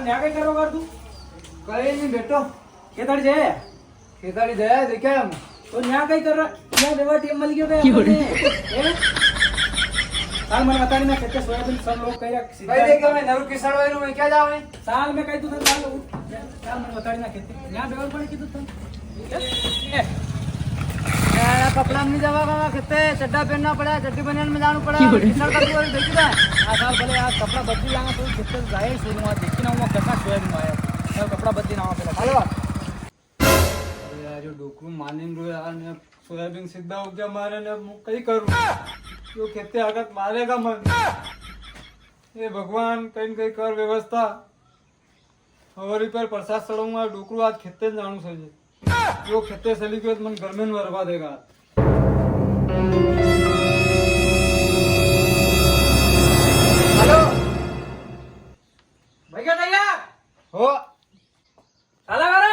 ન્યા કઈ કરો કર તું? કઈ નહીં બેટો ખેતર છે ખેતાડી જયા દેખ્યા એમ તો ન્યા કઈ કર ન્યા દેવા ટેમ મળી ગયો બે હે સાલ મને બતાડી ના ખેતર સોયાબીન સબ લોગ કર્યા કઈ દે કે મેં નરું કિસાડવાનું મેં ક્યાં જાવ સાલ મેં કઈ તું સાલ મને બતાડી ના ખેતર ન્યા બેવર પડી કીધું તને कपड़ा में जवा खेते चड्डा पहनना पड़ा चड्डी बनियान में जाना पड़ा किसान का पूरा देखी था આ સાલ ભલે આ કપડા બદલી લાવા તો ખેતર જાય શોરૂમ માં દેખી ના હું કસા સોયાબીન આયા સાલ કપડા બદલી ના આવા પેલા હાલો अरे यार जो डोकरू मानिन रो यार ने सोयाबीन सीधा हो गया मारे ने मैं कई करूं जो खेते आगत मारेगा मन ये भगवान कहीं कहीं कर व्यवस्था हमारी पर प्रसाद चढ़ाऊंगा डोकरू आज खेते जाणू से जो खेते चली गयो मन घर में बर्बाद देगा हेलो ભૈયા તૈયાર हो ચાલા કરે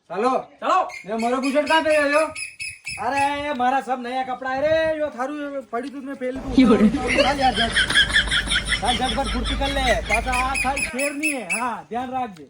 चलो ચલો ये मारो बुशर्ट कहां पे गयो अरे मारा सब नया कपड़ा है रे जो थारू पड़ी तू मैं पहले तू चल यार झटपट फुर्ती कर ले पासा आ थाल फेर नहीं है हां ध्यान रखजे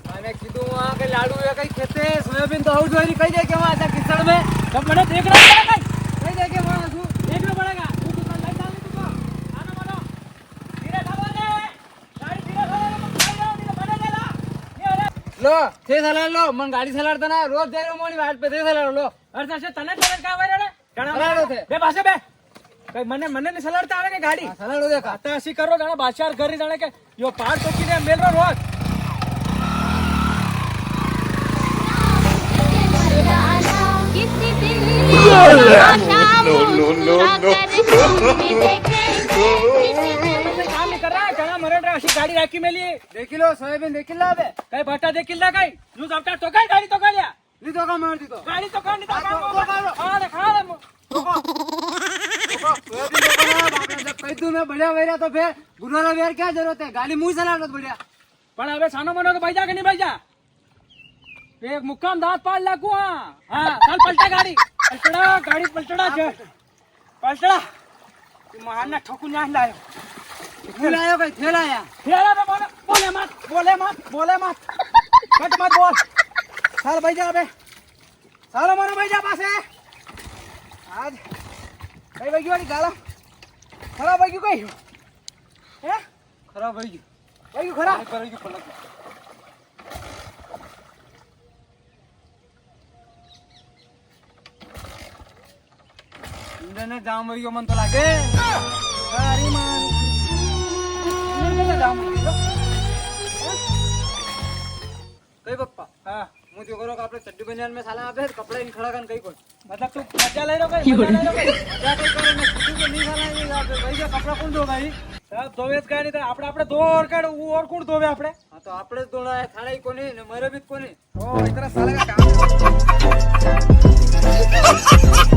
मैंने कीधु वहां के लाडू या कई खेते सोयाबीन तो आउट होई कई दे के वहां ऐसा किचड़ में सब मैंने देखना पड़ेगा कई दे के वहां तू देखना पड़ेगा तू तो लाइट डाल दे तू आना मानो धीरे चलो ले गाड़ी धीरे चलो मत जाओ नहीं तो बने देला ये अरे लो थे सलाड लो मन गाड़ी सलाडता ना रोज दे रो मोनी वाट पे थे सलाड लो અરે છે તને સલાડ કા આવે રે સલાડો છે બે પાસે બે કઈ મને ને સલાડતા આવે કે ગાડી સલાડો દેખા તો અસી કરો જાણે બાદશાહ ઘરે જાણે કે યો પાર ટોકીને મેલરો રોજ કામ નહીં કર રહા ચણા મરડ રે અસી ગાડી રાખી મેલી देखी लो सोयाबीन देखी ला बे કઈ ભટ્ટા દેખી લે કઈ નું જમતા તો કઈ ગાડી તો કાલ્યા લીધો का मार दीतो ગાડી તો કાઢી તો तो ખા લે सोयाबीन देखो ना बाप रे जब कई तू मैं बढ़िया वेरा तो फिर गुनारा वेर क्या जरूरत है गाड़ी मुंह सलाड तो बढ़िया પણ હવે સાનો મનો તો ભાઈજા કે નહીં ભાઈજા એક મુકામ દાંત પાડ લાગુ હા ચાલ પલટા ગાડી પલટડા ગાડી પલટડા છે પલટડા તું મહાન ના ઠોકુ ના લાયો फूल आयो भाई थेल आया ફેરા બે બોલે મત કટ મત બોલ ચાલ ભાઈજા બે ચાલો મારો ભાઈજા પાસે આજ કઈ વાગ્યું વાળી ગાલા ખરાબ વાગ્યું કઈ હે खराब हो गई વાગ્યું ખરાબ करेगी पलक इंद्रने जाम वही मन तो लागे અરે માન इंद्रने जाम वही कई पप्पा હા હું તો કરો કે આપણે ચડ્ડી બનિયાન में साला આપે કપડા इन खड़ा कन कई कोई મતલબ તું મજા લઈ રહ્યો કઈ મજા લઈ રહ્યો કઈ क्या कई करे ने खुद के नहीं साला ये आप भाई का कपड़ा कौन धो भाई સાહેબ ધોવે જ કાંઈ નહીં આપણે ધોર કાઢ ઓર કોણ ધોવે આપણે हाँ तो આપણે જ ધોણા है થાળે कोनी ने मरे भी कोनी ઓ ઇતરા સાલા કા કામ